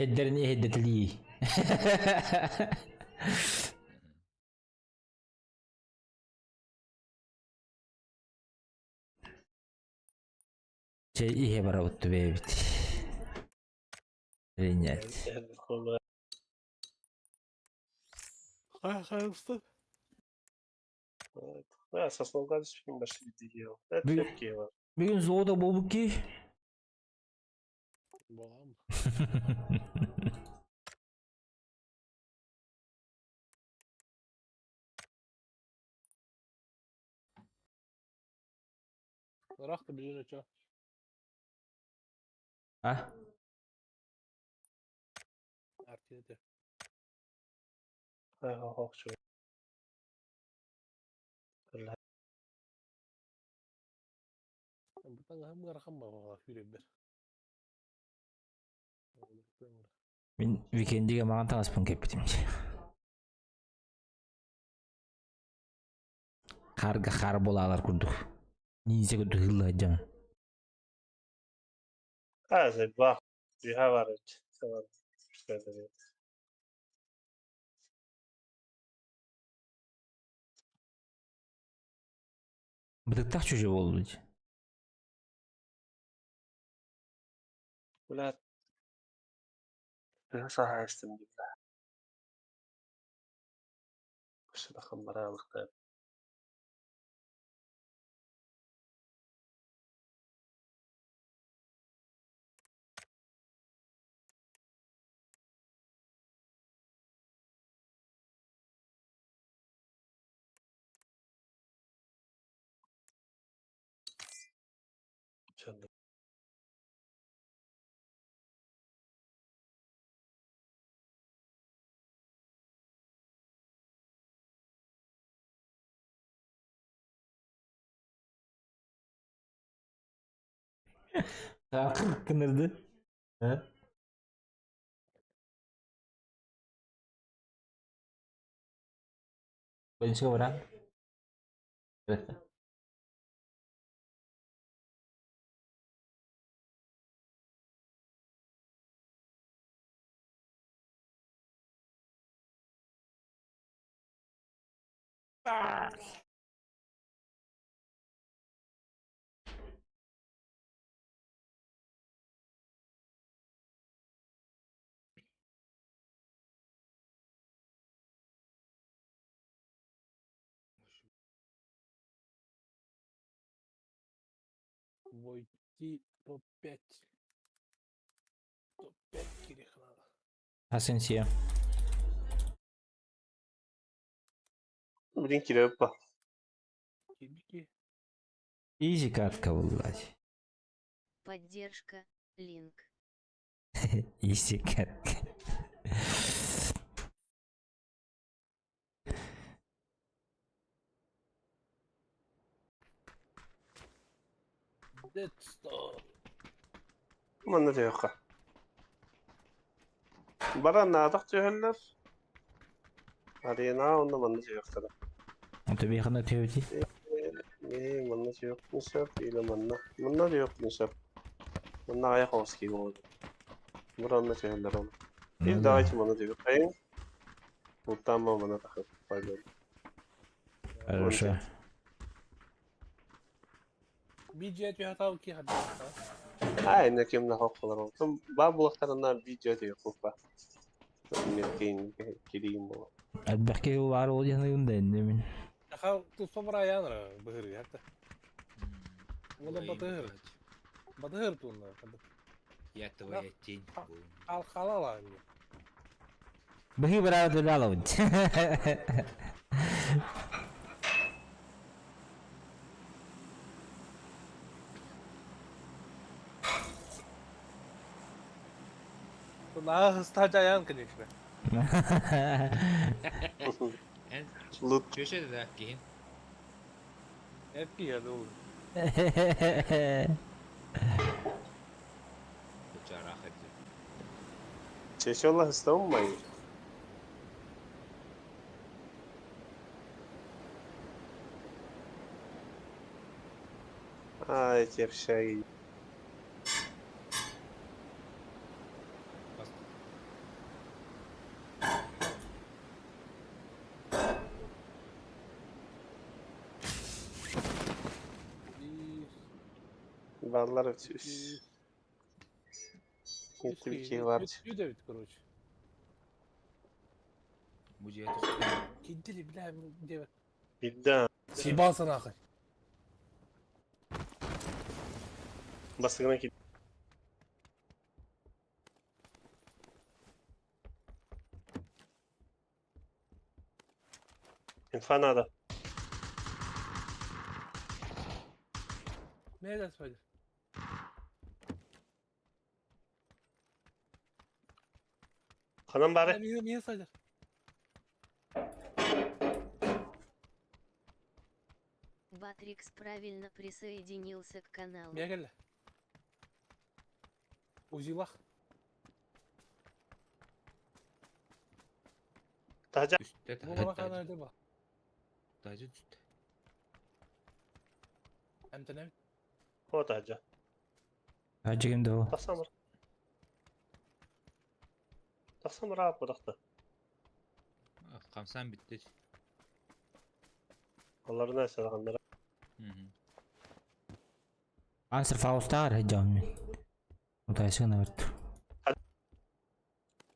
هدرني ايه هدت لي. شيء ايه براوت بيبتي رينيات. Ja, esas não gazes filmes de eu. É tepki var. Bir gün soğuda bobuk ki. Bolam. رحت بجينا شو Ha? عرفتي Ha ha ha şöyle. بطلع هم رقم ما في ربر Ben weekendiga maqan taaspan kaptimchi. Qarga qar bolalar kurduk. Niyse kudu hilla jam. Ha şey bak. Bir ha var. Tamam. İşte de. Bıdıktak çocuğu oldu. Ulan. Ben saha istim gibi. Şu da kamera alıkta. Şöyle. Kınırdı. Ha? Ben çıka bırak. Evet. Войти топ-5. Топ-5 керек надо. Asensio. Bir kere yapma. Кибики. Изи катка вылазь. Поддержка. Линк. Изи катка. Deadstone. Bana da yok. Bana nadak cüheller. Arena onda bana da yok sana. انت بيخنا تيوتي. İyi bana da yok. Nişap ile bana. Bana da yok nişap. Bana ayak olsun gibi oldu. Buranın cüheller onu. Bir daha hiç bana da yok. Hayır. Muhtemelen bana takıp faydalı. Хорошо. بيجي هتاو كي حد Ha انك يمنا حقوق الرسم باب اخترنا الفيديو دي خوفا نكين كريم بحكي هو على وجهنا يوندين من. أخاو تصبر يانا بهري حتى ولا بطهر بطهر تونا يا تويتين على الخلاله يعني بهي براد ولا ود. تونا استهجا يان كنيشنا لوت شو شو ذاكين ابكي هذول تجار اخر شيش والله استوم ما هاي كيف شيء Kurallar üst. Yetti bir şey var. Yüde bit короче. Bu cihet üstte. Kintili bile de. Bidden. Сибал sana akı. Basığına git. İnfanada. Nereden söyle? Kanın bari. Niye sayılır? Батрикс правильно присоединился к каналу. Niye geldi? Uzilak. Taca. Üstte Bu tacı. bana kadar değil bak. Tacı üstte. Hem de ne? O taca. Acıkımda o. Taksamır. Taksamır abi bıraktı. Ah, kamsan bitti. Onları neyse kanlara. Hı hı. Answer Faust'a var hocam. Mutasyona verdi.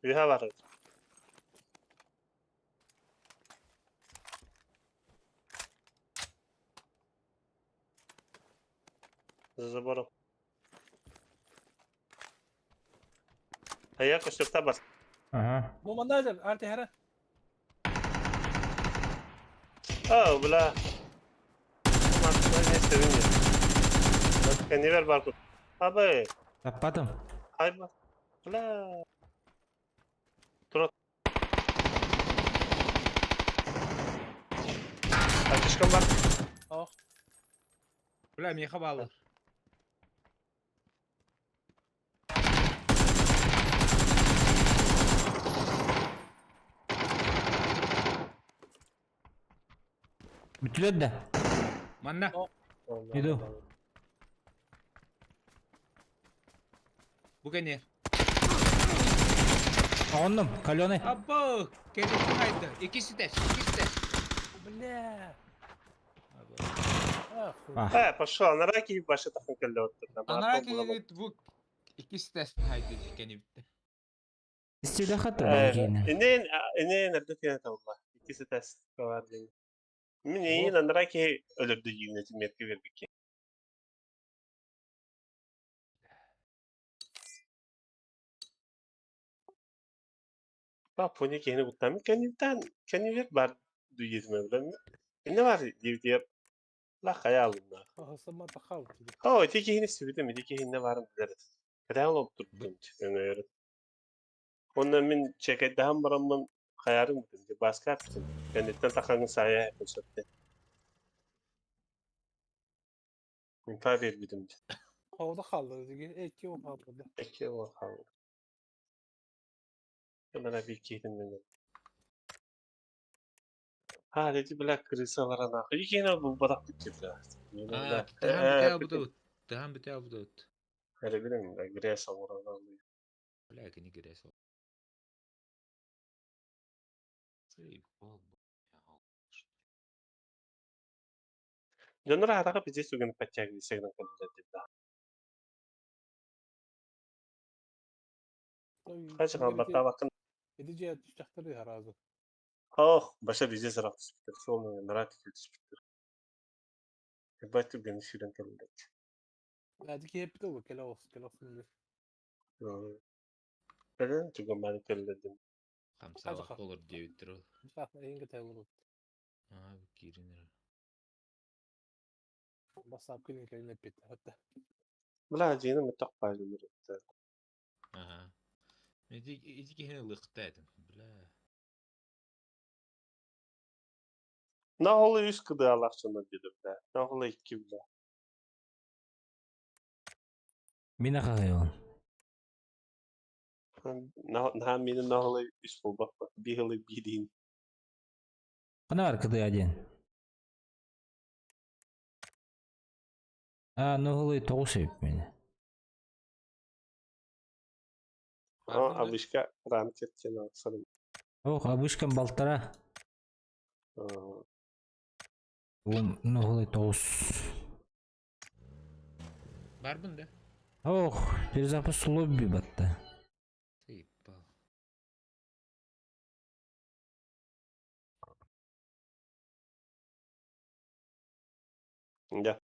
Üye var. Zaboru. Hayır koştukta bas. Aha. Bu mandajır. Artı her. Oh bula. Maksudnya ne sevinci. Kendi ver barkod. Abi. Tapadım. Hay bak. Bula. Dur. Ateşkan var. Oh. Ulan miye bağlı. Bütüledi de. Manna. Yedi. Bu gene. Onum. Kalyonu. Abo. Kendisi kaydı. İkisi de. İkisi de. Bля. Abo. Ah. Ah. He, пошел. На раки başa takın kelle oturdu. Ana ki bu ikisi de kaydı. Gene bitti. İstedi hatta belki. İneğin nerede kıymet Allah. İkisi test var diye. Min iyi lan raki ölürdü yine merkez verdik ki. Bak pony kene butam kendi ver bar duyizme bilen. Ne var diye la hayalımda. Asama takal. Ha teki yine sürdü mü teki yine var mı deriz. Kadar olup durdum yani. Ondan min çeket daha baramın hayarım dedi. Başka yaptım. Kendinden takanın saya yapmıştı. Min ta vermedim. Havada kaldı. Eki o kaldı. Peki o kaldı. Hemen bir keydim benim. Ha dedi bilak kırısa var ana. Yine bu badak bitirdi. Aa, daha bir bu da. Daha bir bu da. Öyle bilmiyorum da Gresa oradan alıyor. Lakin gires o. Şey bol. Dönür araga bize sugün paçak bir segmen kaldı dedi. Kaç kan batta bakın. Edici düştüktür ya razı. Oh, başa bize zarar tutar. Sonra merak ettik. Batı gönül şirin kaldı. Hadi ki hep de o kelos. Neden? Çünkü ben kaldım. Kamsa vakt olur diye bitir o. Misafir en tevuru. Aa bu girinir. Basap kılın kelime bitti hatta. Bula cini mutlaq Aha. İdi ki hene lıqtaydım. Bla. Nağılı 100 kıdı alaqçında bilirlər. Nağılı 2 bilə. Mina kakıyor. Menin nağılı 100 bul bak. Bir hılı bir deyin. Kana var kıdı adın? Ha ne oluyor toğu sevip beni. Abişka rank etken alsarım. Oh abuşkan baltara. Bu ne oluyor toğus. Бар бunda. Ох, перезапуск лобби батты. Заебал. Да.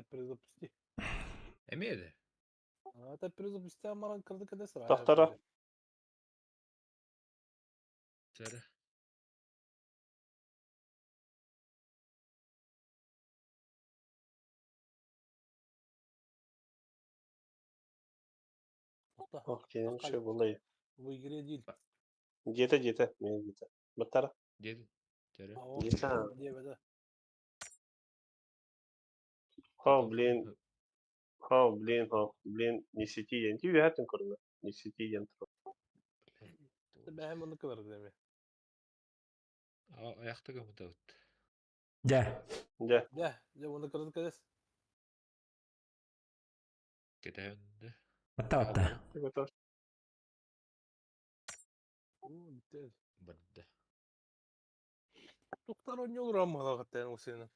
Перезапусти. Эмеди. Это перезапусти, а маран кырды каде сыра. Тахтара. Сары. Ох, keyin şey bulay. Bu игре değil. Jete. Men jete. Battara. Деди. Сары. Jete. Девede. Блин, несите yen. Тиви хатын көрүнө. Несите yen. Ben hem onu kadar deme. Аяқты кім өт. Да. Да. De onu kırdı kades. Кетәуінді. Батта. Готов. Bitti. Барды. Doktor oynuyor olur ama hakikaten o senin.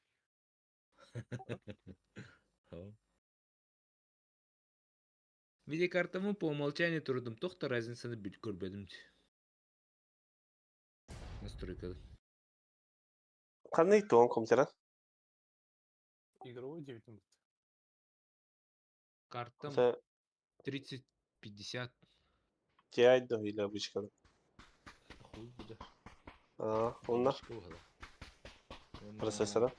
Видеокартамı по умолчанию тұрдым. Тоқта разницаны бүт көрбедім. Настройкада. Кандай туан компьютер? Игровой 9. Картам Mesela 30-50. TI da ile обычно. Хуй буде. Onunla Başka bu kadar. процессора.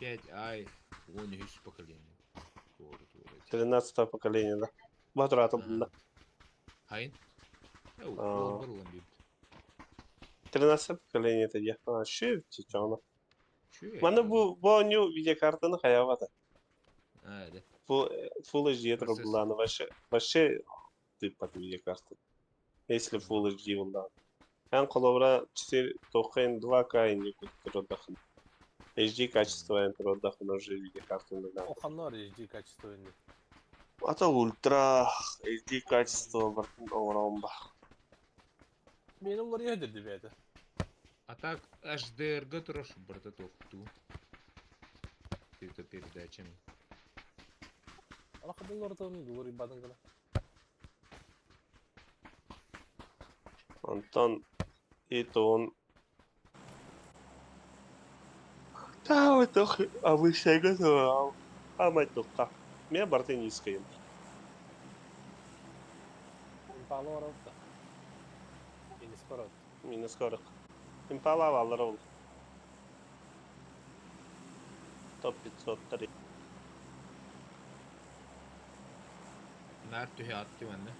5i 13 поколение. Doğru. 13 поколение, да. Батыра бunda. Hayın. Aa. Olur lan bir. 13 поколение dedi. Şu çiçeğine. Şu Bana bu new video kartını hayavadı. Hadi. Full HD Процесс. рублана вообще ты под видеокарту. Если Full HD bundan. En kolabora 492К не отдохну. HD качество отдохну уже видеокарту да. Okanlar HD качество oynuyor. А то ультра HD качество bakın оңырауын Benim oraya ödedi be de. А так HDR-га трош брата тоқту. Это передачами. Arkadaşlar orada oynuyor. Doğru ibadın kadar. Антон это он. Да, вот toch обычно готово. А мать только. Меня борты низкие. Impala var orada. Yeni skor aldı. Minus 40. Impala alır ol. Top 503. Mert tühe attı bende.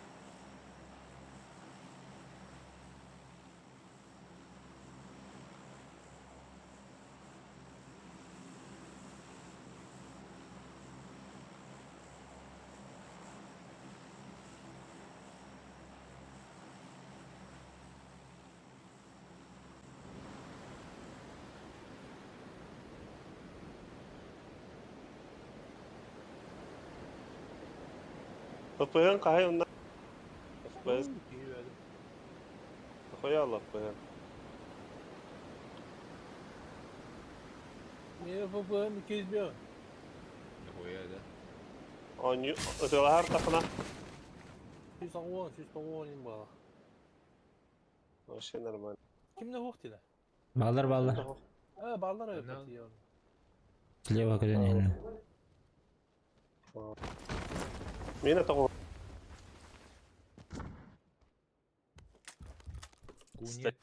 FPS kahay ondan. FPS İyi verdi. koyalım FPS. Niye babam 200 bir? Нихуя, да? Onu ödüyor her takına. 110 impala. O şey normal. Kimde vakti de? Балдар. Ballar Ana. öyle ya. Слева көненен. Mina takı. Кунет.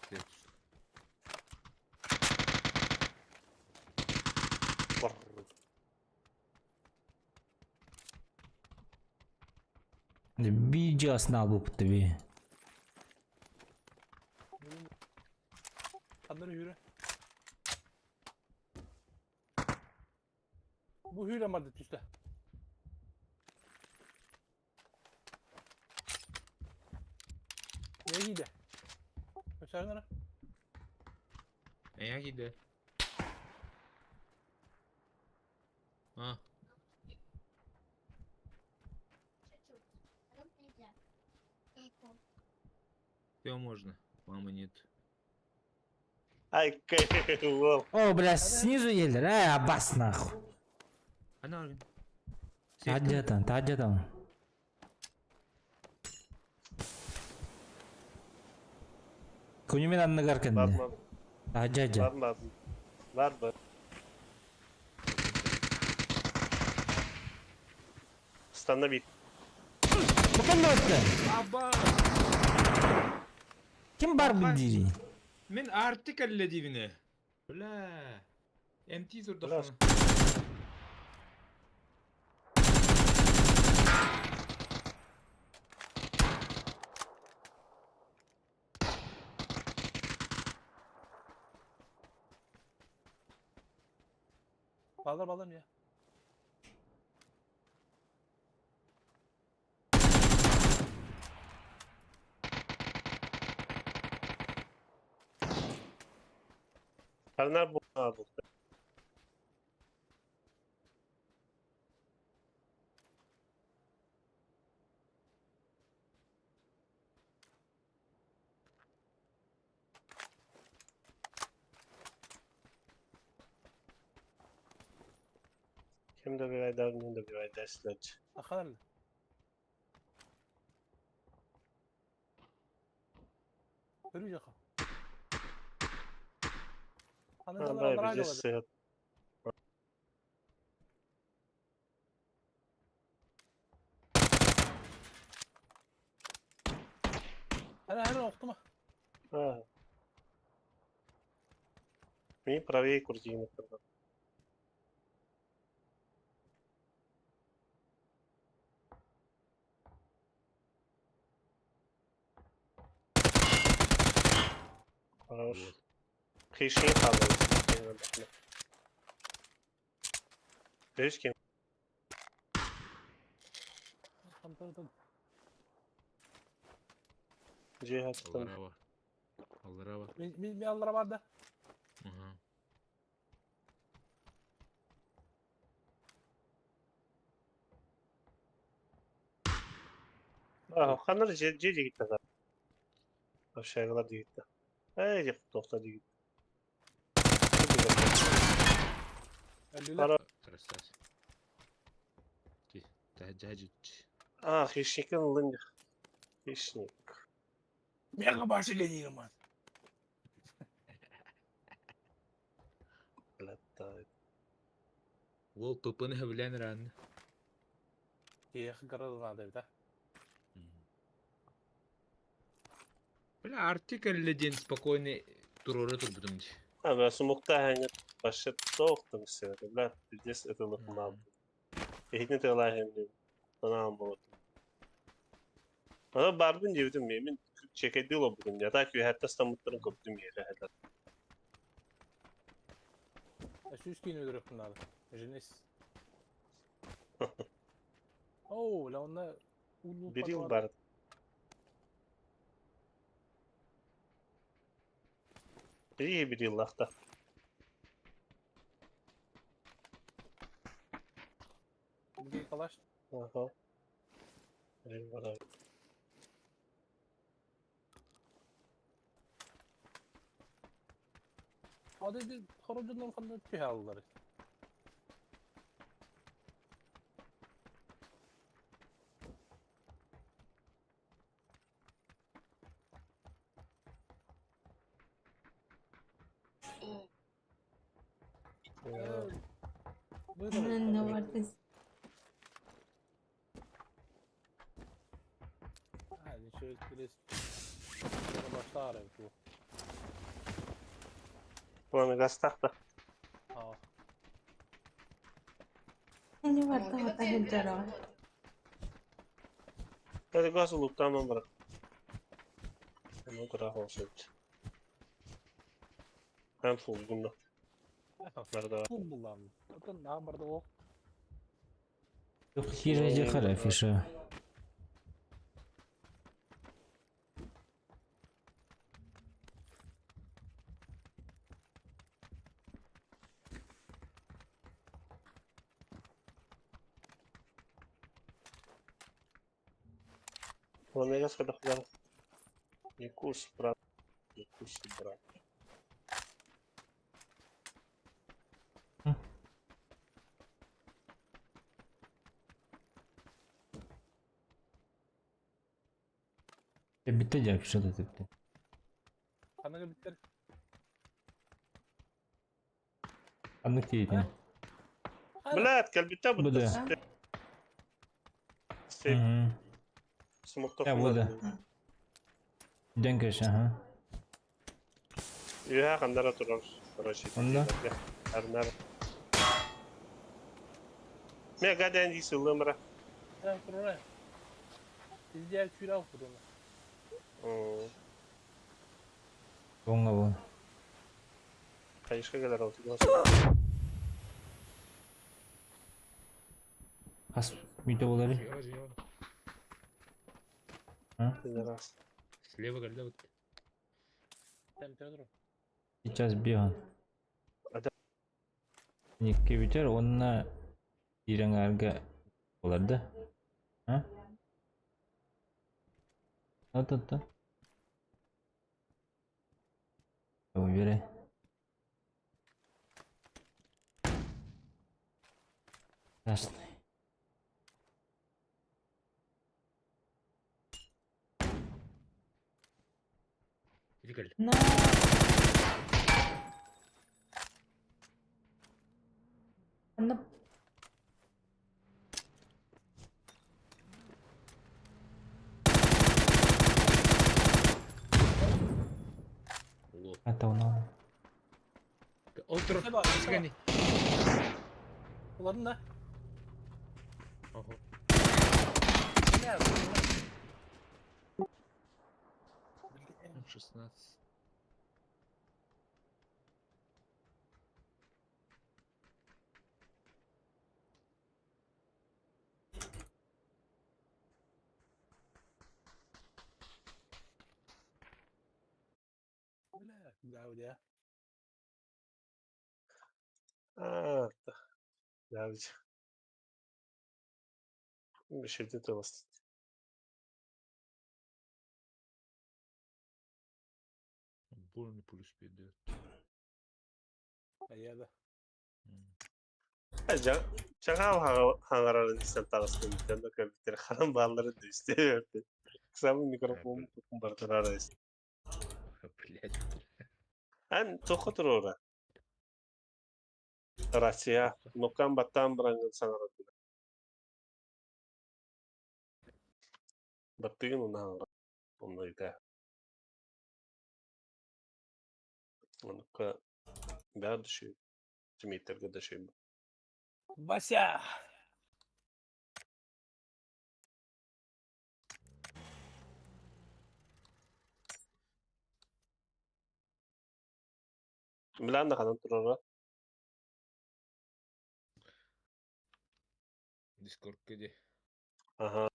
Видеосunu al bu pıttı bir. Kadları hüre. Bu hüre madde üstte. Ne giydi? Kaçarlara. Я гиде. А, все можно. Мама нет. Ай, кайф. О, бля, снизу елдер. Абас нахуй. Ana argın. Таджатан. Күнүмен анныгар кенде. Var Таджаджа. mı? Var mı? Standa bir. Bakın da öttü. Aba. Kim var bu diri? Men artık halledivine. Ulan. MT zor Biraz. da. Bağlar ya. Karnar bu aldı. Kim de bir ay davranıyor da bir ay destek. Akalarla. Görüyecek ha. Ha, Anıdalar bayağı onlar bir aynı de olacak. sıhhat. Hemen okutma. Ha. Мені правее куртины. Хорош. Kıyışını kaldırdı. Görüş kim? Kandırdım. Cihat'tan. Allara bak. Allara bak. Bir allara vardı. Aha. Ah, kanır Cece gitti zaten. Aşağılar da gitti. Hey, doktor da gitti. Öldüler. Para. Красавец. Ки. Тажаджич. Ah, хищникın лынга. Хищник. Mega başı geliyorum ben. Летает. Ол тупыны хөвлен ран. Kıyıkı kırılmadı evde. Бля, artık halledin спокойно туроры турбудum. Ha, ben sumukta hangit başa soğuktum istedim. Ben bir ötülük mal. Ehne tığlar hem de. Sana almadım. Ama barbun diyordum yemin. Çekedi ol bugün ya da ki hatta stamutların koptum yere hatta. Şu üst giyin öldürüp bunları. Jenis. Oo, la onda ulu Bir yıl var. vardı. İyi bir yıl hatta. Bir kalaş. Aha. Eyvallah. Hadi de korucundan falan tüh aldılar. No worries. Hadi şöyle biraz. Başta arayayım bu. Ulan gastak da. Aa. Ini warta-warta hijau. Hadi gaz olup tamam bırak. Onu bırak olsun. Hem full bunda. Nerede var? Kum bulan. Zaten ne vardı o? Yok, хижа қара фиша. Ulan ne gaz kadar kadar. Yakус, брат. Yakус, брат. Bitti ya şu da bitti. Kanaka bitter. Anlık değil yani. بلاد كلبتها Bu da. Hı hı. سموك Ya bu da. Denkers aha. يا خندرة ترار رشيد Onda. أرنر ما قاعد عندي سلة مرة Ha kuruna. Biz diğer küre al kuruna. Donga bu. خيش كده لو تقول Has videoları. Слева, слева. راس Слева когда вот. Sen bir tane dur. Gideceğiz bir an. Ada. İki biter onunla İran harga olardı. Ha? At. O yere. Ясно. Иди, Галь. На. Она Лох. Это он. Otur. Bize bak, bize Gani. Ulan ne? Ага. Ne yaptın? 16. Gavdi ya. داوج بشدة توسط Больно плюс 5 дает. Hayada. Çakal hangarların sentalasını Nintendo компьютер ханым баллары düştü. Самый микрофон tukun bartırar arayız. Блять. Ан тохотыр ора. Россия нукан баттан брангын саңарат. Баттыгын уна хангар. Ондай да. Онука бәр düşü. Тимейтерге düşü. Бася! Bilen de kanan turara. Discord где? Aha.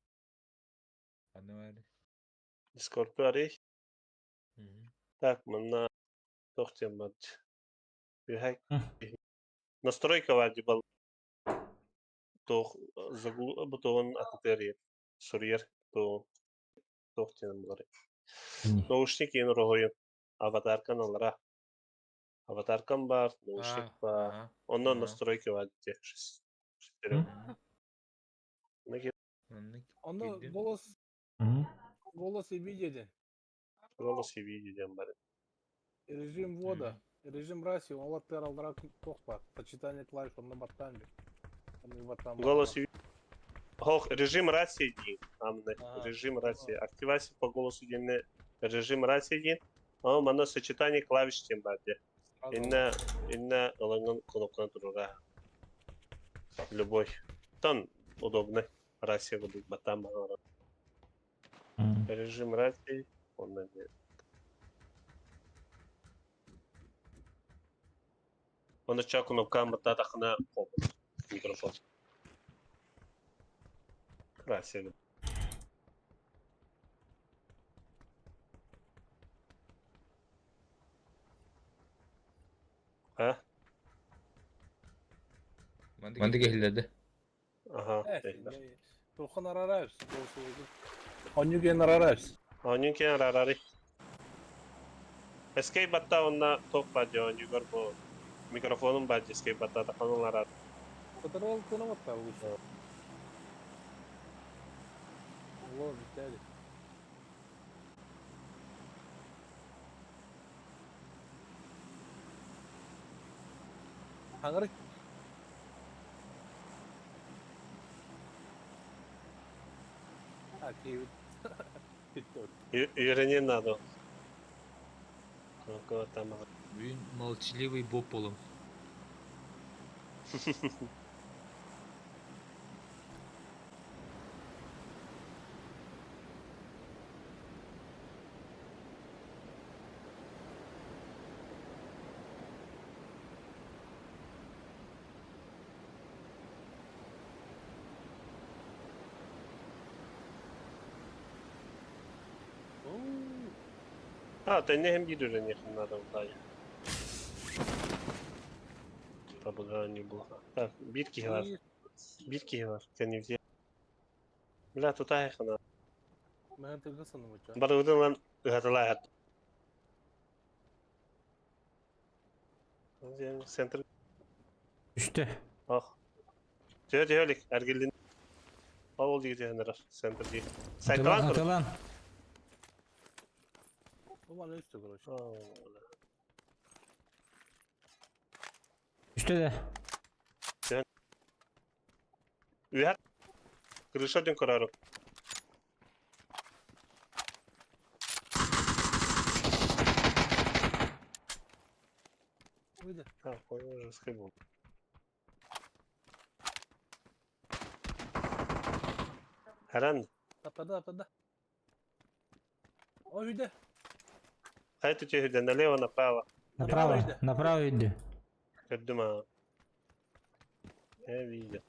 Анвари. Discord'u arayış. Так, мына тохтем бат. Бихай. Настройка вади бал. Тох загул бутон аттерия. Сурьер то тохтем бар. Наушник ен рогоем. Аватар каналлара. Аватаркам бар, наушник бар. Ондан настройки вади. Шестерем. Неге Onda Girdin. Hı. голос и видео. голос и видео бар. Режим ввода. Режим России, он вот терал тохпа. Почитание клавиш, он на баттан. Голос и Хох, режим рации один. Ага. Режим рации. Активация по голосу один. Режим рации один. А мана сочетание клавиш тем баде. Инна аланган кнопка турара. Любой. Там удобно. Рация будет батам. Режим рации. Он не. Он чак кнопка батата хна микрофон. Рация. Ha? Manda geldi. Aha. Тухан арарайс. Онюген арарайс. Onun ki ararari. Escape batta onna top bacı onu gör bu mikrofonun bacı escape batta da kanun arar. Которого ты на вот там вышел. Вот, Виталий. Hangar Окей. Bitti. Öğreneyim надо. Kanka tamam. Бүгін молчаливый боп болом. Ha, ne hem bir öğren yakınlarda vallahi. Tabii gani bu. Ha, bir kişi var. Bir kişi var. Seni diye. Bila tutay yakına. Ben tıkı sandım hocam. Bana ödün lan ıhatılay hat. Center. Düştü. Ah. Tüylik. Ergilin. Avul diye general. Center diye. Atı lan, Saykalan atı kırık. lan. O bana üstü kılıç. Düştü de. Üher. Kırışa dön kararı. Uydu. Ha, koyuyoruz ki bu. Her an. Atladı. Uydu. Haydi tüyhüden налево направо. Направо, йди. направо йди. Кадыма. Я видел.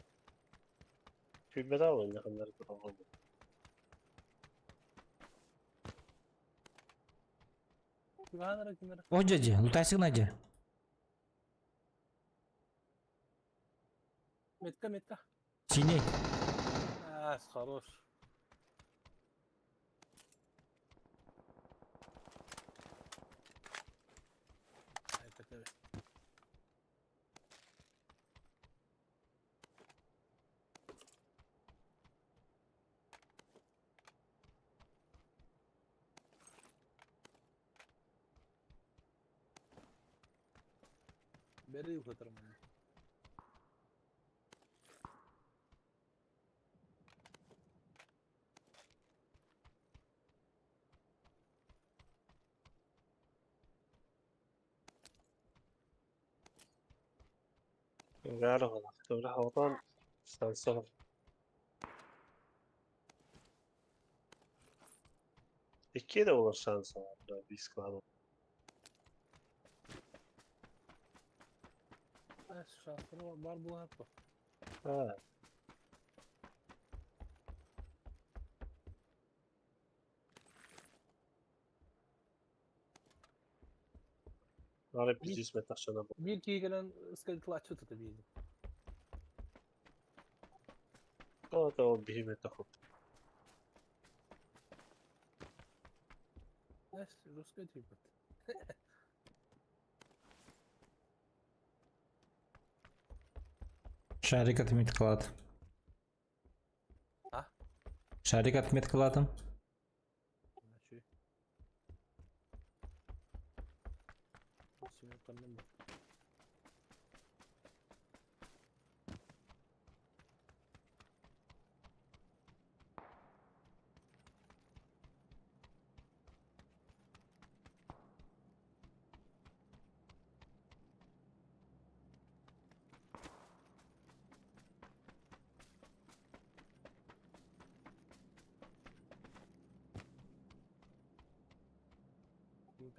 Выбирал он, наверное, попробовал. Güvenlere kimlere? Hocacı, lutaysın acı. Metka. Синий. Хорош. Evet. Beri yıkatırım onu. Raro olan. Sonra havadan sansana. İkiye de olur sansana. Bir skala. Şansları var bu hatta. Ha. Var hep 100 metre aşağıda bu. Bir iki gelen ıskalıklı açı tutabildim. O da o 1 metre kop. Neyse, Ruska tüypet. Шарик отметкалат. А? Шарик отметкалатым. Значит. Şimdi kanım var.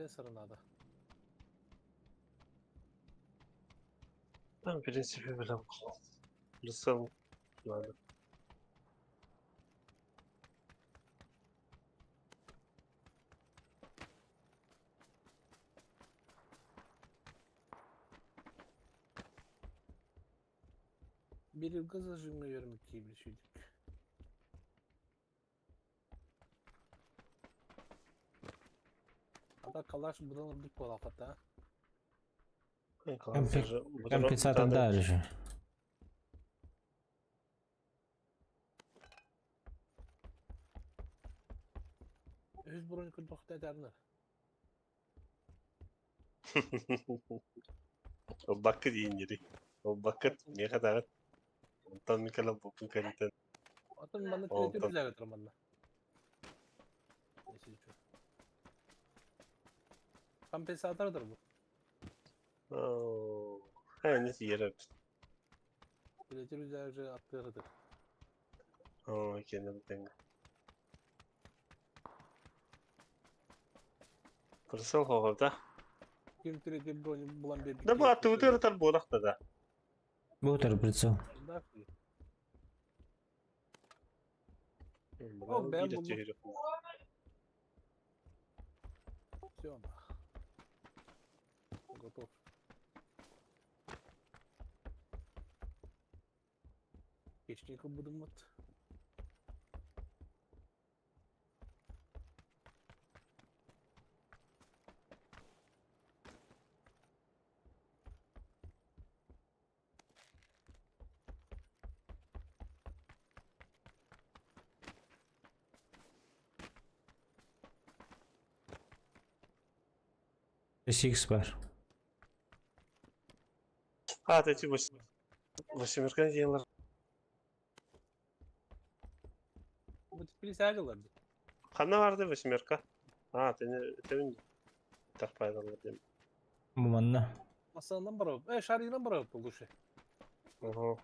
Компрессора надо. Ben prensibi bile bu. Rısal. Надо. Biri gaz zажимы vermek gibi bir şeydik. Hatta kalaş buradan aldık bu hakikaten. Компенсатор дальше. Yüz burun kırdık ederler. O bakır yiyinleri. O bakıt ne kadar ondan kalan bokun kalite. Atın bana Oldu. tüyletür güzel götürüm bana. Neyse şu. Kompensatordur bu. Oo. He nesi yere. Tüyletür güzelce attığıdır. Oo kendim tenga. Pırsal hovada. Kim tüyletür bulan bir Da bu atı utur atar boğlakta da. Bu tarafı pritsel. О, ben Bir buldum. çehiri. Все. Готов. Печника будем вот. SX var. Ha teci Восьмерка yıllar. Bu tip sadece Kanna vardı Восьмерка. Ha temin tak paydalar diyeyim. Bu manna. Masadan bırak. Şarjından bırak bu şey.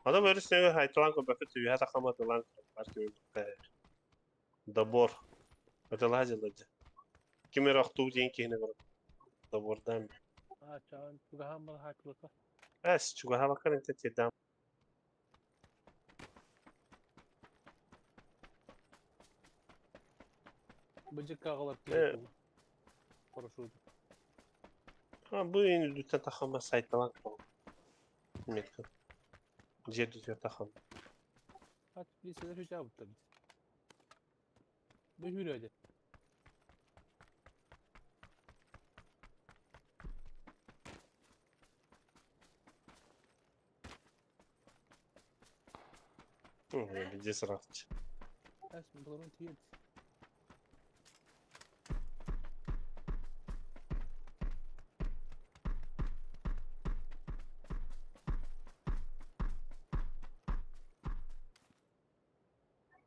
Adam öyle sene haytalan ko bakıt tüyü hata kamadı lan. Parti Dabor. Ötel hacıladı. Kimi raktu diyen ki hine var. Dabordan. Ha çağın. Tugahan bana haklıkla. Es çuga hava kan ente tedam. Bıcık kağılar Evet. diye. Paraşüt. Ha bu yeni lütfen takama saytalan ko. Metka. Jet lütfen takam. Kaç bir sene şu cevap tabii. Bu hürriyet. Bir cesaretçi. Esmi bunların tiyet.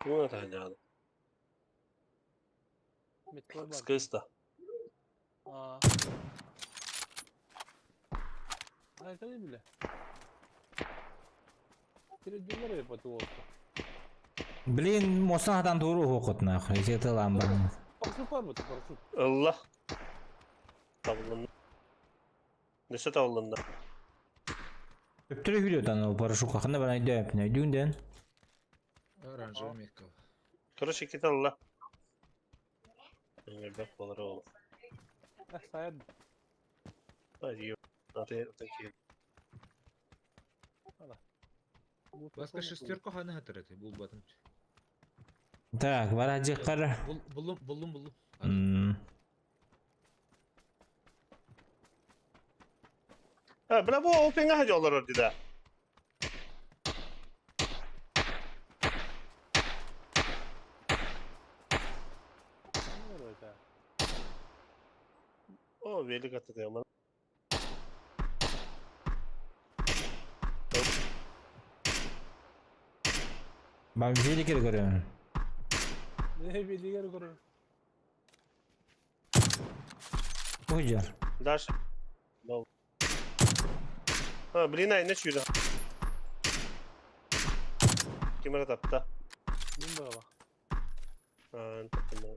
Bu ne tane adam? Metkul var. Sıkısta. Aa. Harika değil bile. Bir cümle yapatı oldu. Блин, мосадан туру оқыт нахуй. Жетелам бар. Paraşüt var mı? Paraşüt. Allah. Tavlandı. Nese tavlandı? Көптүрө видеодан ол парашют хакында бар айдап, не дюнден. Оранжевый метка. Короче git Allah. Bak olur oğlum. Sayad. Hadi yok. Araya öteki. Басқа шестерка ханы хатыраты бул батым. Так, бар ажыккар. Булдум. Ha bile bu open'e hacı olur orada da. Ne var orada? O veli katı diyor ama. Бак жели керек көрөм. Ne bildiği yer görüyor. Уйдер. Daş. No. Ha bilin ay ne şuydu. Kimera tapta. Bunda bak. Ha tapta.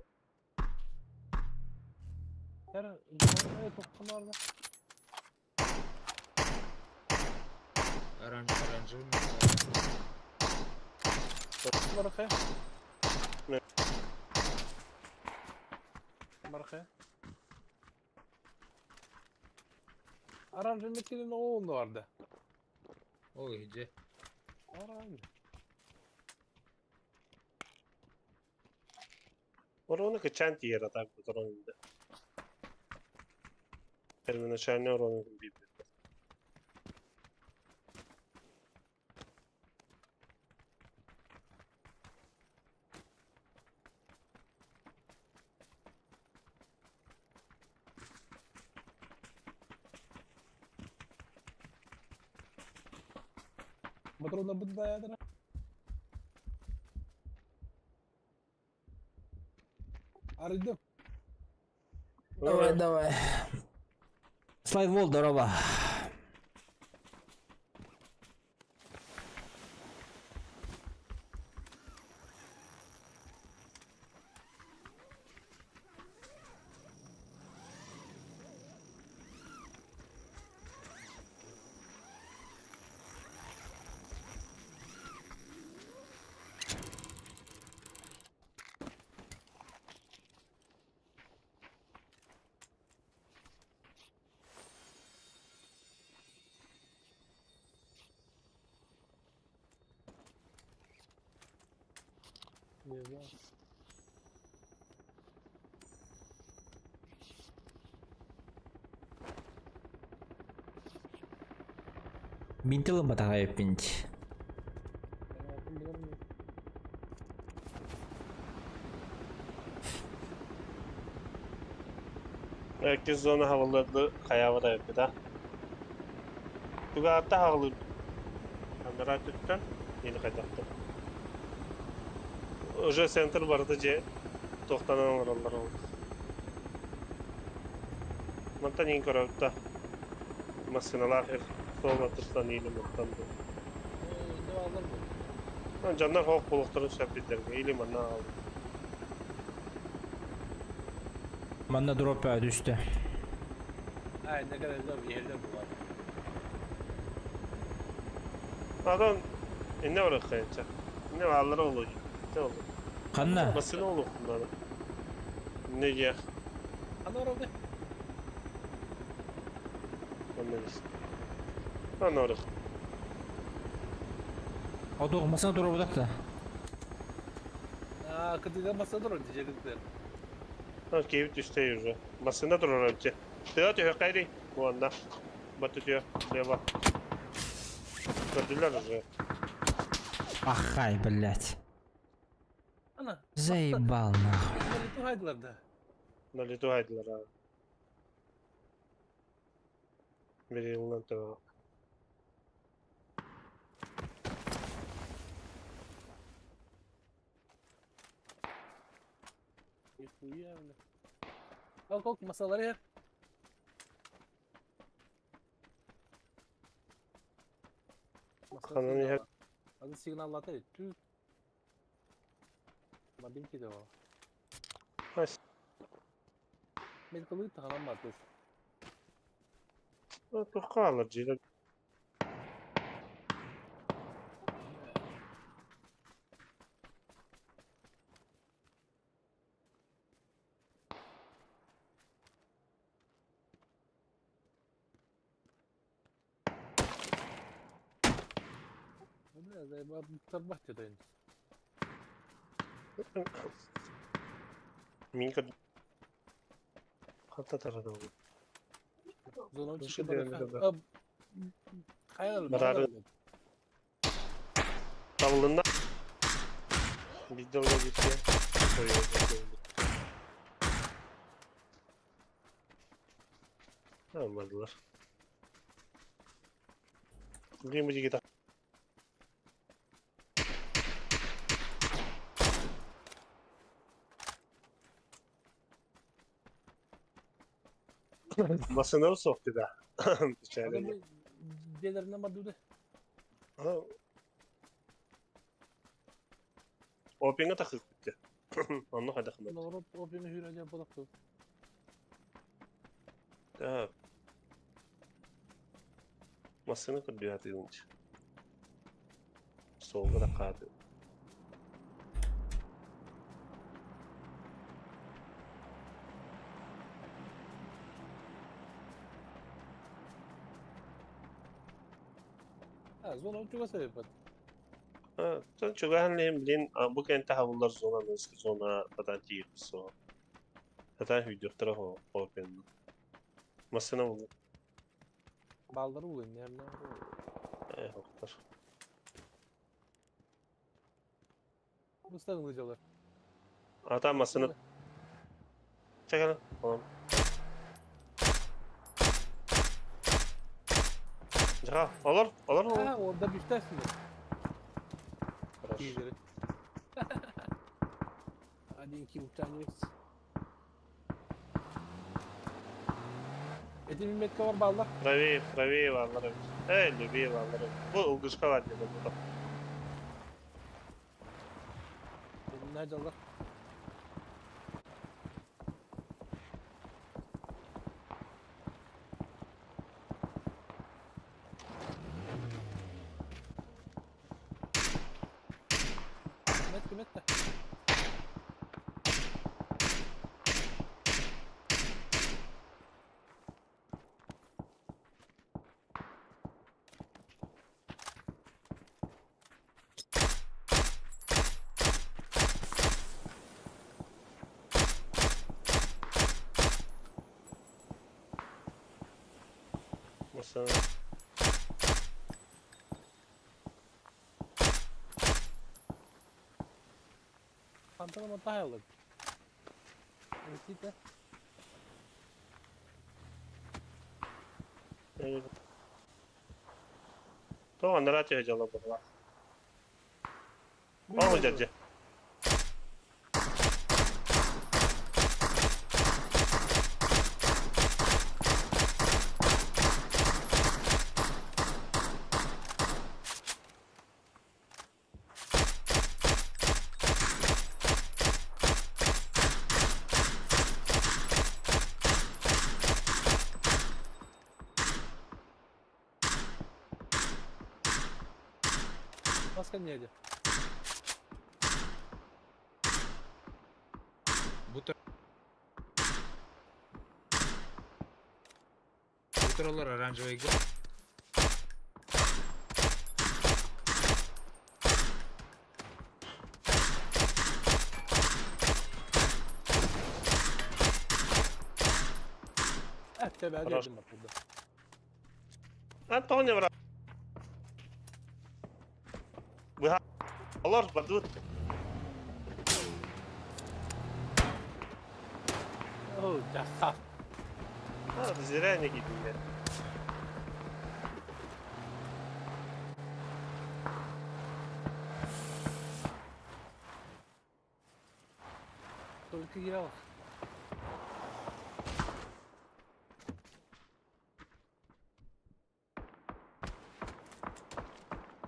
Her ne toplanlarda. Оранжевый метка. Marka. Ne? Marka. Arancı Metin'in oğlu vardı. O iyice. Arancı. Oranı kaçan diye atak bu oranında. Termine şahane oranı bir. Патронна бында ядра. Арыдым. Давай, давай. Слайдвол, здорово. Не знаю. Бинтилы батагай пинч. Hayatım bilmiyorum. Herkes zona havalardı kayağı da yapıyor. Bu hatta havalı. Kamera tuttan yeni kaydaktı. Уже center vardı ce toxtanan oralar oldu. Mantan in korakta. Masinalar her sola tuttan iyi mutlandı. Ne alır mı? Ben canlar hawk bulukların şapitlerine iyi manna aldı. Bana drop düştü. Ay ne kadar güzel bir yerde bu var. Adam ne olarak kayınca? Ne varları oluyor? Ne olur? Kanna. Masina olur bunlar. Ne yer? Ana orada. Anladınız. Ben orada. O doğmasına drop da. Aa kıtıda masada orada diyecekler. Ha keyif düştü yürü. Masina durur önce. Tığa tühe kaydı. Bu anda. Batı tühe. Leva. Gördüler mi? Ах, ай, блядь. Ana. Заебал нахуй. Bunları tuhaydılar da. Nalitu haydılar ha. Bir yıldan tığa. Nihuyya öyle. Kalk kalk masaları yer. Kanını yer. Hadi signallatı. Tüh. Ama bilki de o. Nice. Medikalı tahanan var dur. Tığa alır cile. Biraz da bu tabak diyordu. Minka. Hatta tarada oldu. Zonun Şu çıkı diğerine bırakın. kadar. Hayal. Zararı. Tavlında. Bir dalga gitti. Koyuyor. Almadılar. Bugün bir git. Masına soktu da. İçeride. Adamı delerinden madde. Ha. Open'e takıp gitti. Onu hadi kılmadı. Doğru o beni hürece bıraktı. Ha. Masını kırıyor hadi önce. Solda da kaldı. Ha zonun çok sebep var. Ha, sen çok anlayayım bilin. Bu kente havlular zona eski zona kadar değil so. Zaten video tarafı Open'da. Masına buldu. Balları bulayım yerine. Oktar. Mustafa Kılıcalar. Adam masını çekelim. Tamam. Ya olur, olur mu? Ha orada bir tanesinde. Boş. Teaser'ı. Hadi iki uçacağız. Edimin metka var ballar. Правее валları. Левее валları. Bu Ulguska var dedi burada. Edim nerede alır? Metka. Mesela Pantolon daha alır. Evet. то он рад ехал было. Он дядя. Başka nerede? Bu taralar оранжевый газ. Evet tabi hadi Хорошо. yedim bak burada. Антонио враг. Вы Аллах бадут. Oh cahaf. Зря не гибли. Только гирал.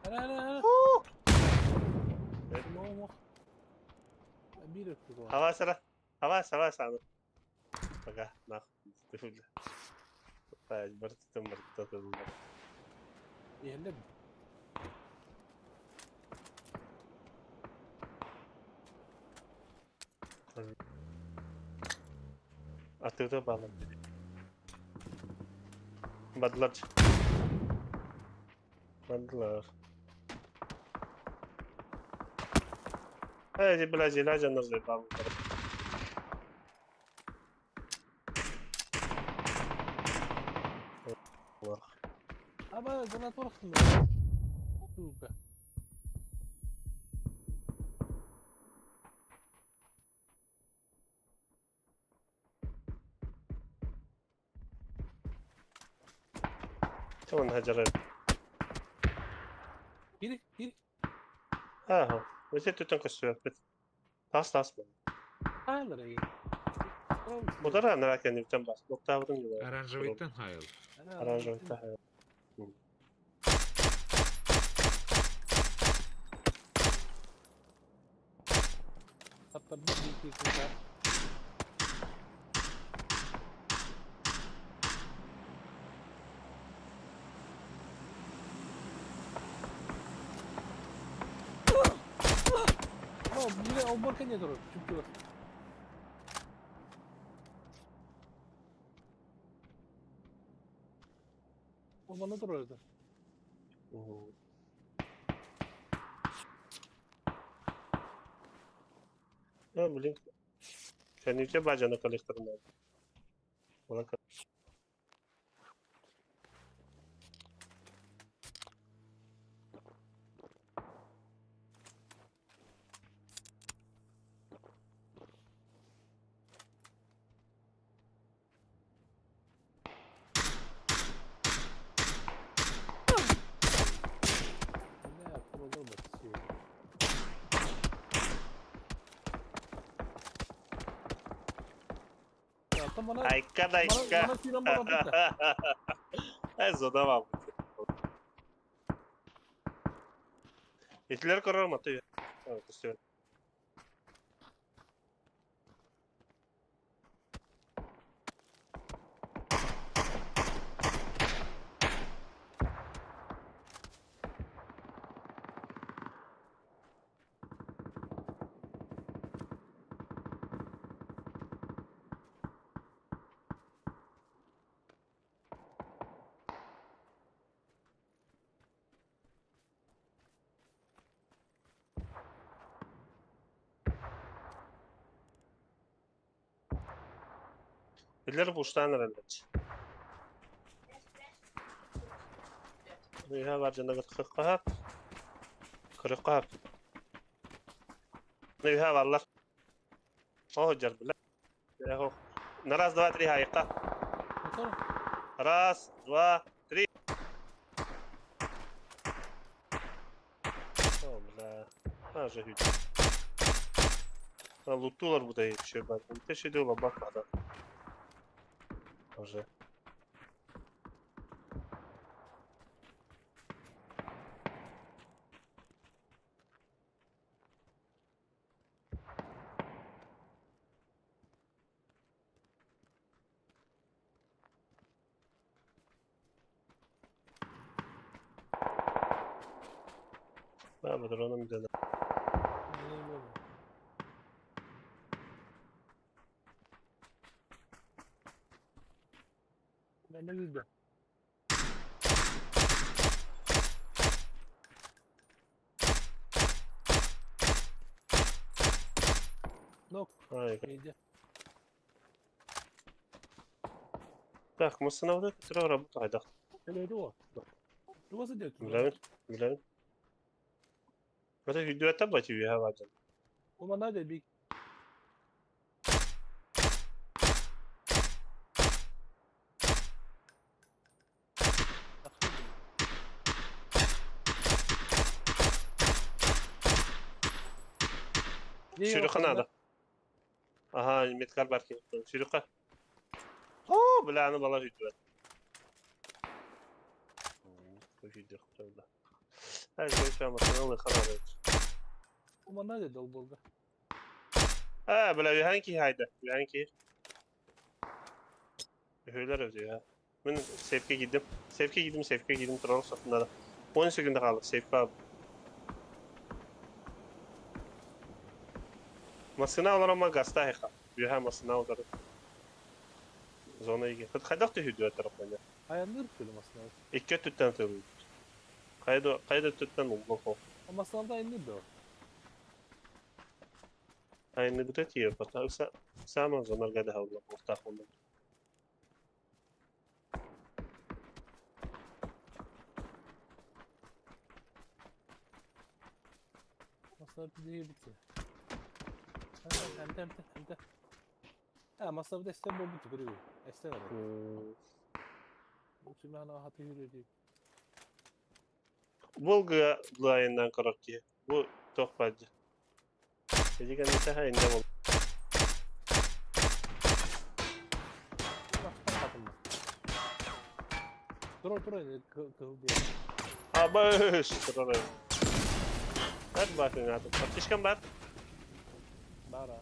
Ana. Tamam. Bir öptük o. Хава сразу. Пока, нахуй. Ты Yerinde mi? Atıyordu bağlam. Badlar. Эти, блядь, зеляжа нужны там. Ama zanat olsun. Suka. شو انهجر Gir. ها وش تنقص بس تاس Hayırlar iyi. مدرع انا لكن يتم بس نقطة ودن Оранжевый-тен hayal. оранжевый تحت Hatta bir iki kadar. Oh, yine o bakınca durur. Çünkü o bana dururdu. блин كان يجي باجي انا كوليكتور ولا Ne yaptım o da bakıyor. bana Dakika. bana sinan bana da. Zoda var. Hitler korar mı atıyor? Evet, istiyorum. Hitler boştan herhalde. Ya var canına kırık kırık. Ne ya varlar. Oh jar bile. Ya ho. Naraz 2 3 hayiqa. Bakalım. Раз, два, три. О, бля. А, же hücum. Ha, lootlular bu da iyi bir şey bak. Ateş ediyorlar bakma da. Уже. Ha, bu da onun bir de. Neyim oğlum? Ben de güldüm. Nok. Ay. İyice. Так, мы сынавда тірі работа айдақ. Öyle o. Duası diyor ki. Білемін. Это видео это бачу я ваджан. Ama nerede bir Şürüqı nadı. Aha, metkal barki. Şürüqı. Oo, bilani bala video. Bu video qıtırda. Her şey çamasını alı xanadı. Ama nerede dolbolda? Ha, bila hangi hayda. Hangi? Höyler özü ya. Ben safe'e gittim. Safe'e gittim. Troll satında da. 10 sekunda kaldı. Safe'e abi. Masına olan ama gasta heka. Yuha masına odarı. Zona iyi. Kaydaq da hüdüye tarafında. Ayarlar söylüyorum aslında. İki tütten söylüyor. Kaydı tütten oldu o. Ama aslında ayarlar da o. Aynı da tiyo pata. Sama zonar gada havla ortak oldu. Masraf bir değil bitti. Hem de. Ha masraf da işte bu tutuyor. İşte var. Şimdi ana hatı yürüyor diye. Volga layından karak ki. Bu tohbacı. Jadi kan kita hanya mau. Dur diye. Abis terus. Kan bakın atı. Atış kan bat. Bara.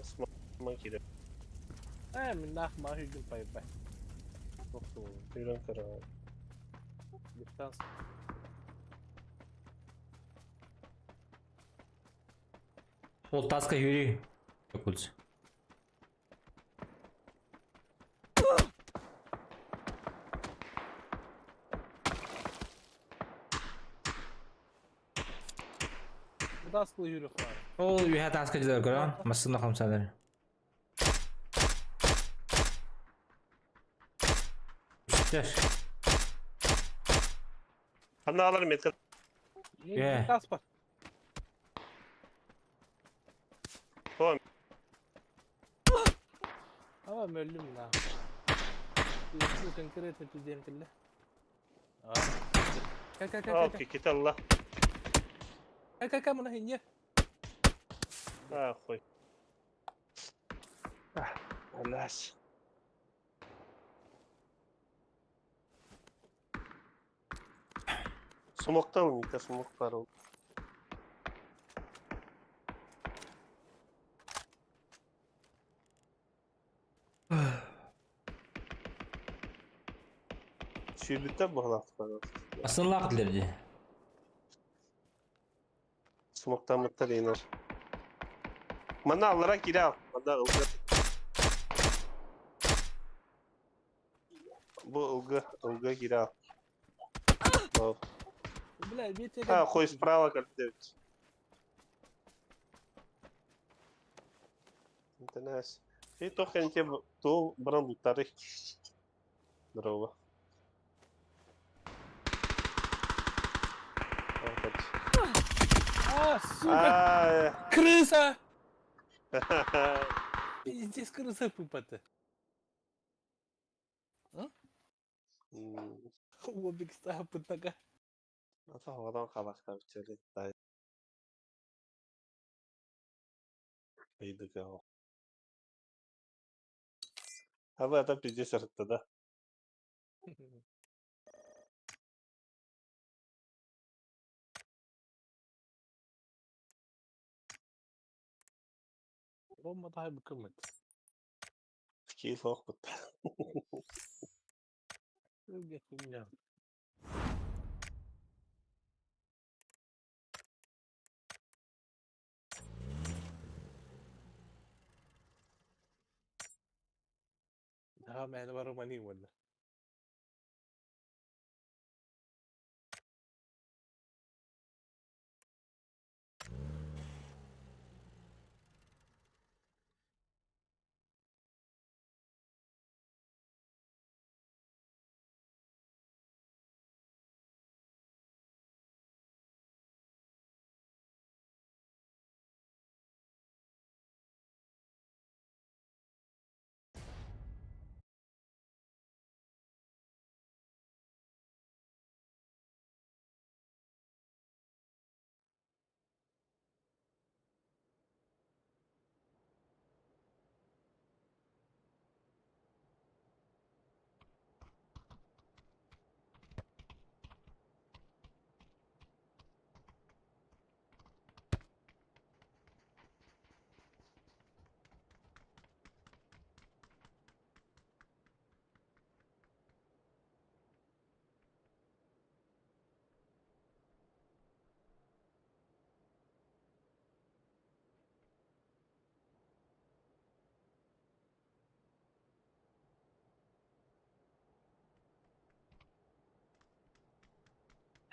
Semua kira. Min nah hücum pay. Çok doğru. Bilang kira. Distans. Ол таска Юрий. Какой-то. Bu da asılı yürü falan. Ол юха таска жидер көрөм. Масына камсалар. Яш. Hamda alırım etki. Ne tas bak. Tamam. Ama möllüm la. Bir tenkere etmedi diyelim kille. Kal. Okey, kita Allah. Kal bunu hinye. Koy. Alas. Sumokta mı? Bir de sumok var o. Şiirlikten mi halaktık bana? Asıl laqtlardı. Sumoktan mıttar iner. Mana alarak gire al. Mana ılgı. Bu ılgı gire al. О. Бля, ветер... Хуй справа как девять. Интернес. И только не те, то бранду тарих. Здорово. А, сука! Крыса! Пиздец, крыса пупата. Лобик става пытага. Ata havadan kalakta bir çöre. Haydi gal. Hava da pizza sırtı da. Рома дай быкымыт. Ski soğuk bu. Öyle хуйня. Да, мен var Romani valla.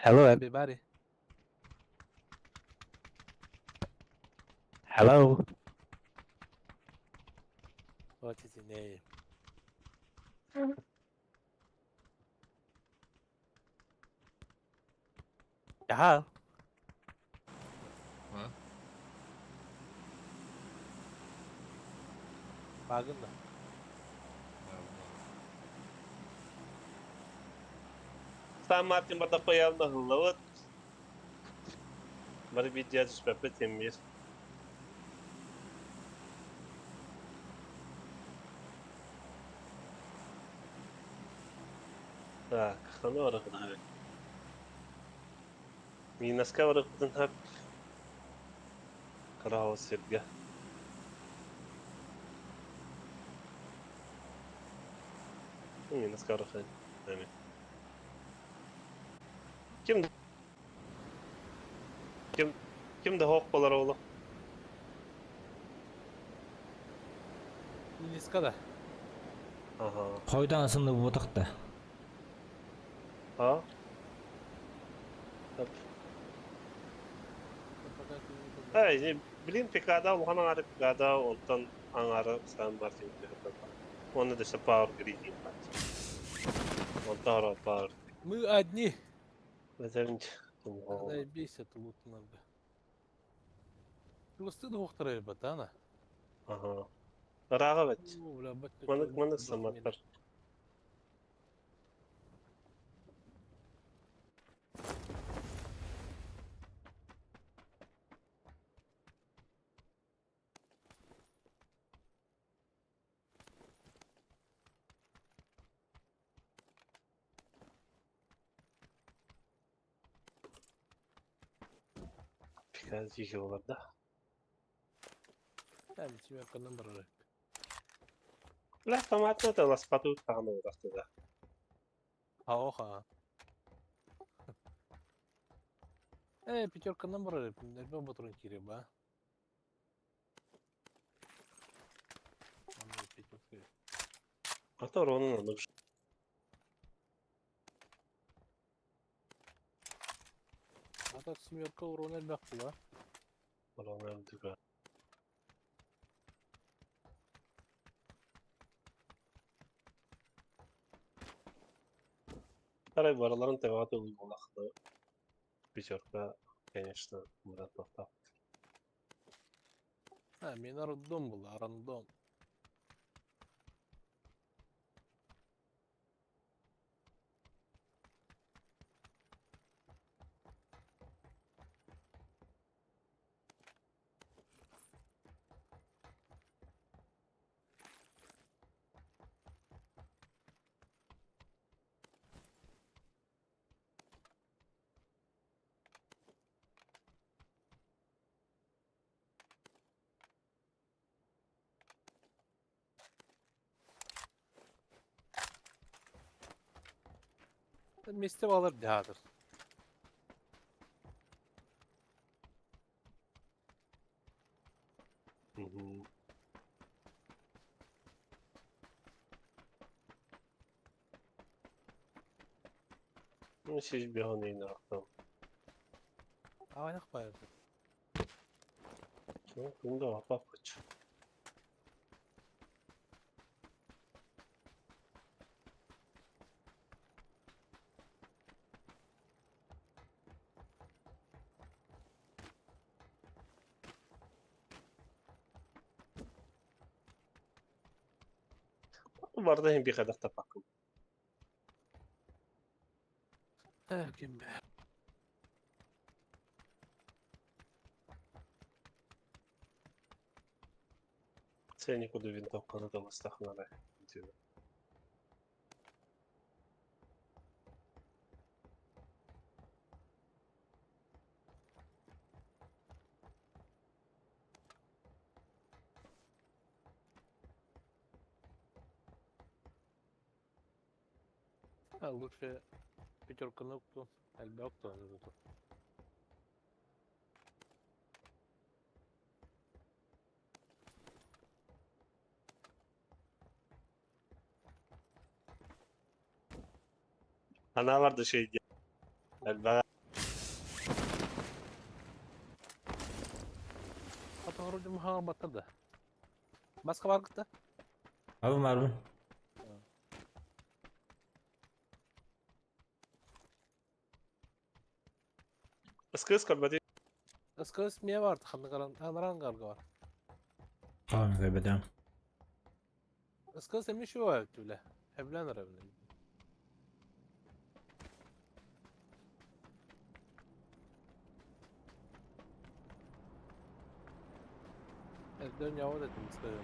Hello everybody. Hello. What is your name? Ja. Ha? Bagında. San Martin burada koyalım da hıllavat. Bari bir diğer süpepe temir. Так, ханора гнали. Минаска варыктын хап. Карао серге. Минаска варыктын. Evet. Kim kimde hokbalar oğlum? Iliskada. Aha. Qo'ydan ısındı bu botiqda. Ha? Hop. Hey, bilin pekada o hangi pekada ondan angara San Martin pekada. Onu da power grid var. Ondan power. Мы одни. Mesela Когда и бесит лут надо. Просто доктора батана. aha. Rağbet. Бля, батя. Manık samatlar. Tercih olur da. Yani семеркадан барарак. La автоматно да нас патут тагына урақты да. Оха. Пятеркадан барарак. Нербе батырын кире ба. Андай пятерка. Ата ронун анық А так семерка урон элбак була. ронун дүгә. Тарай бараларын тәвәт ул булақты. Пятерка, конечно, Мурат тоқтап. Мен рандом була, рандом. Мистеп алыр дядыр. Ну, сіз бігон ейін арақтау. Авайнақ байырды. Ну, күнді апап күч. Barda hem bir kadar tapakım. Kim be? Це нікуди він довго не до листах наре. Лучше пятерка ногту, альбак то не тут. Ana vardı şey diye. Ben Hatta вроде мага батады. Басқа бар кытта? Marbun. ıskız kalmadı. Eskos мия vardı, анран гарга var. Tamam kaybedem. Eskos emin şu var tüyle. Evlenir evlenir. Evden yavur ettim istedim.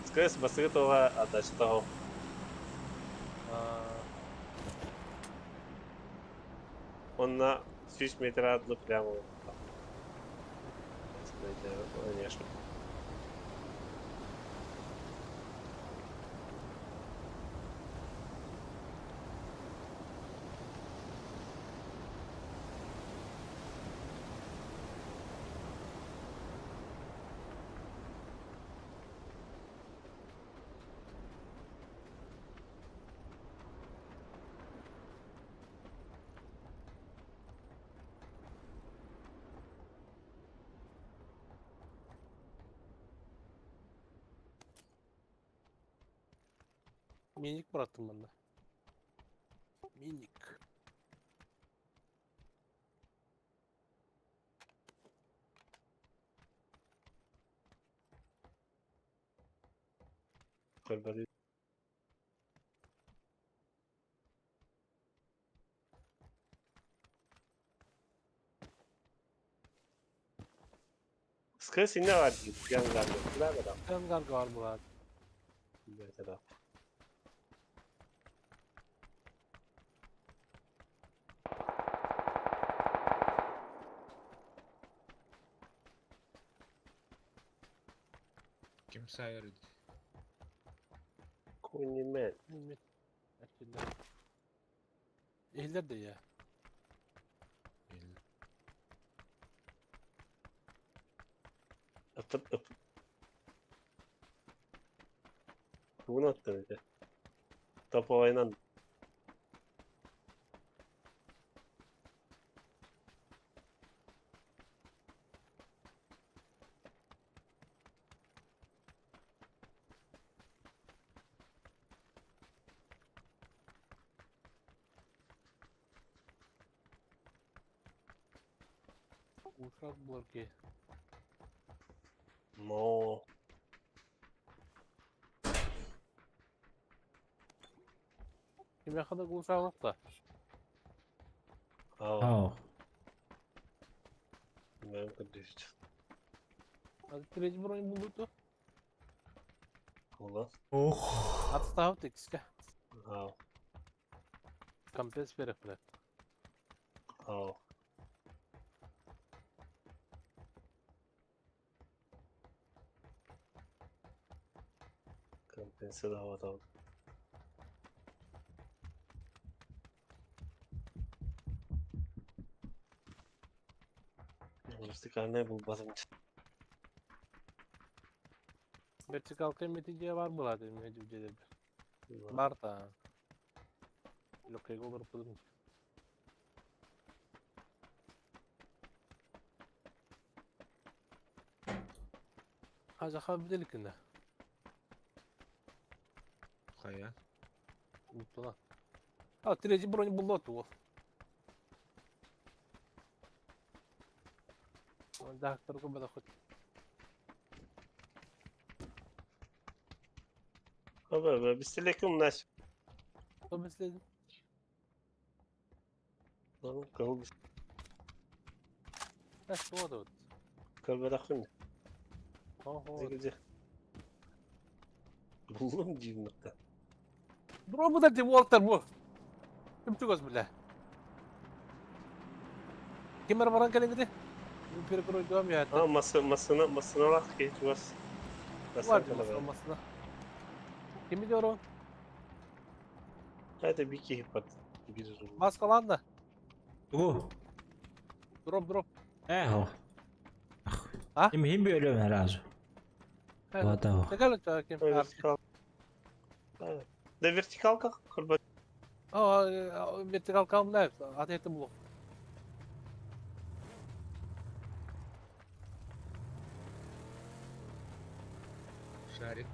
Iskız basığı toğa ataşı toğa. Onunla 3 metre adlı prямо. Конечно. Minik bıraktım ben de. Minik. Kalmadı. Iskız yine var. Yanlarında. Güzel adam. Sen garga var burada. Güzel adam. Kim sayardı? Kunimen. Bilmiyorum. Akiller. Ehiller de ya. Öpüp öpüp. Bunu attı bir de. Topu oynan. Uşak bular ki. No. Kime kadar uşaklık da. Aa, Oh. ben kırdı. Hadi birinci bir oyun bulurdu. Ulan. Oh. Atı daha tek işte. Aa, Kampes verip bırak. aa. Kompense de havada oldu. Rustikal bulmadım. Vertikal kıymetice var burada dedim mevcuceleri. Var da. Lokayı olur bulur. Hacı abi delikinde. Kaya. Mutlu lan. Ha tireci bir oyun buldu atı o. Daha tarafı bada kut. Abi, bistelekum naş. O besledim. Lan kal Nasıl o da o. bırakın. Oho. Zikirce. Buldum cimrikten. Dur bu da Walter bu. Kim çıkıyoruz bile? Kim var varan kalın gidi? Bu peri kuru devam ya. Ha masına bak ki var. Var diyor olmasına. Kim biliyor o? Hadi bir iki hipat. Bir rul. Bas kalan da. Bu. Drop. Eho. Ha? Kim böyle mi razı? Bu da o. Tekrar et kim? Vertikal. Ha. De vertikal kalk kurban. Aa, vertikal kalmıyor. Ateşte bu. İşaret.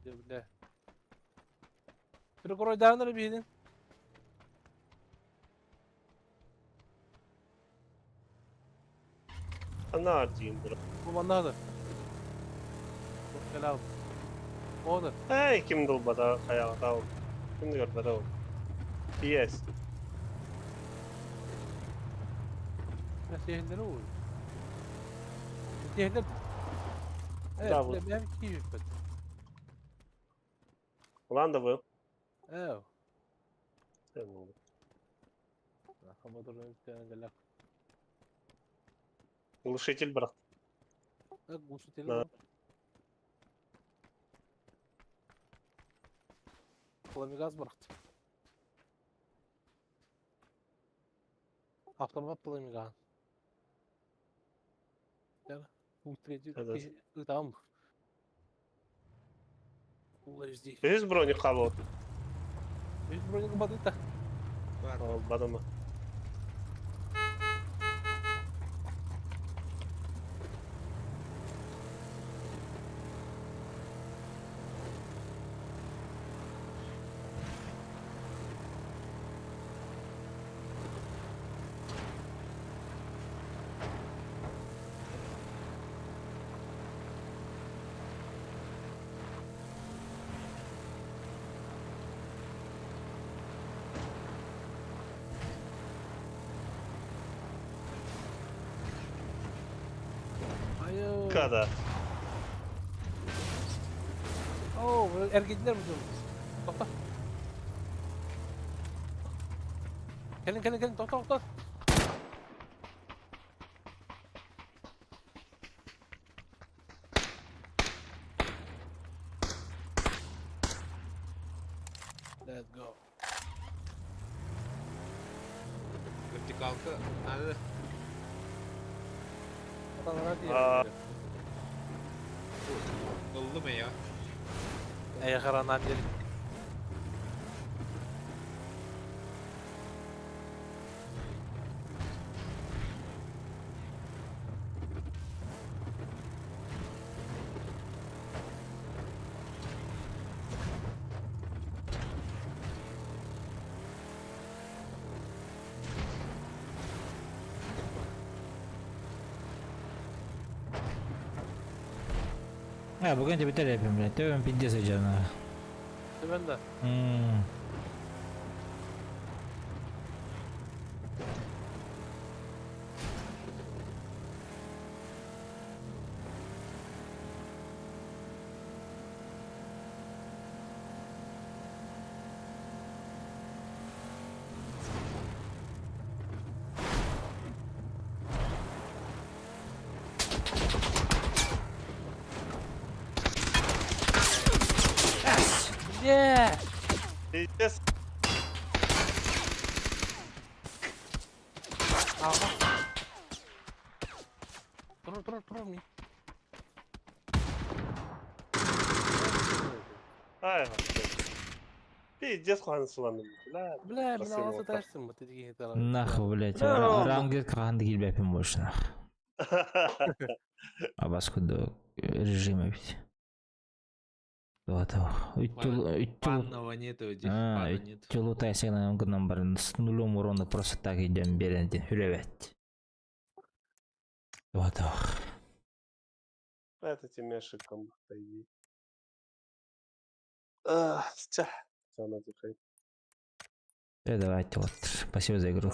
Bile. Peri kuru devam da bir yedin. Ana harcayayım bura. Bu banda da. Gel al. O da. Hey kim dolbada ayağa dal. Kim gör bada ol. Yes. Ne sehirleri oluyor. Sehirler. Evet, Bravo. ben iki yüz. Ulan da bu. Evet. Sen oldu. Havada bir tane gel. Глушитель bırak. Bak bu şu Ha. telefon. Kulağımı gaz bıraktı. Автомат kulağımı gaz. Gel. Bu treci Evet. tamam. Ulaşız değil. Без брони кого? Biz buraya kapattık da. Var. Al badama. Hayır. Kadar. Oo, erkekler bizim. Topla. Gelin, topla. Let's go. Vertikalkı nerede? Adamlar hadi Aa. ya. Oldu mu ya? Ey karanlığa gelin. Ha bugün de biter yapayım ben. Değil mi? Pidye sıcağına. Ben de. Hmm. Yeah. Diyeceğiz. Aha. Durur. Hay Diyeceğiz kanısılandım. La. Bile Nasıl ağzı oldu? dersin bu dediğin tarafı. Nах, блядь. Да, ладно. Рангер каханды келбей yapayım boşuna. Абаскуды режимі ведь. Вот. Банного нету здесь, А, бана нет. Тюлу тайсигнан гынан барын с нулем урона просто так идем беренди. Хүревет. Вот. Это тебе ошибком пойди. Тя. Всё, надо Давайте вот. Спасибо за игру.